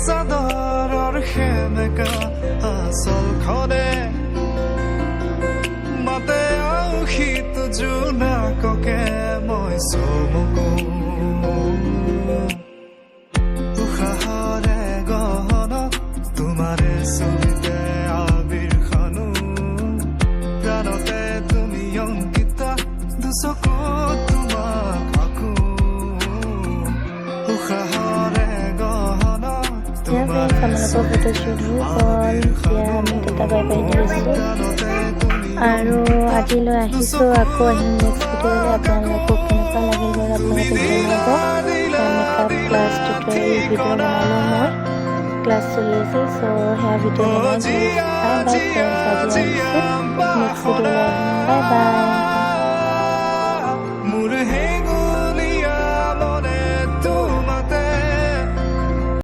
চাদৰৰ সেমেকা আচল খনে মাতে আউশীত জোনাককে মই চমকো উশাহৰে গহন তোমাৰে ছবিতে আবিৰ খানো প্ৰাণতে তুমি অংকিতা দুচকু তোমাক আঁকো উশাহৰে ফটো শ্বুট হ'ল এতিয়া আমি দুটা বাই বাই দিছোঁ আৰু আজিলৈ আহিছোঁ আকৌ আহিম নেক্সট ভিডিঅ'লৈ আপোনালোকক কেনেকুৱা লাগিল বাৰু আপোনালোকে জনাব মেকআপ ক্লাছ টিউটৰিয়েল ভিডিঅ' বনালোঁ মই ক্লাছ চলি আছিল চ' সেয়া ভিডিঅ' বনাই বাই বাই ফ্ৰেণ্ডছ আজি আহিছোঁ নেক্সট ভিডিঅ'লৈ আহিম বাই বাই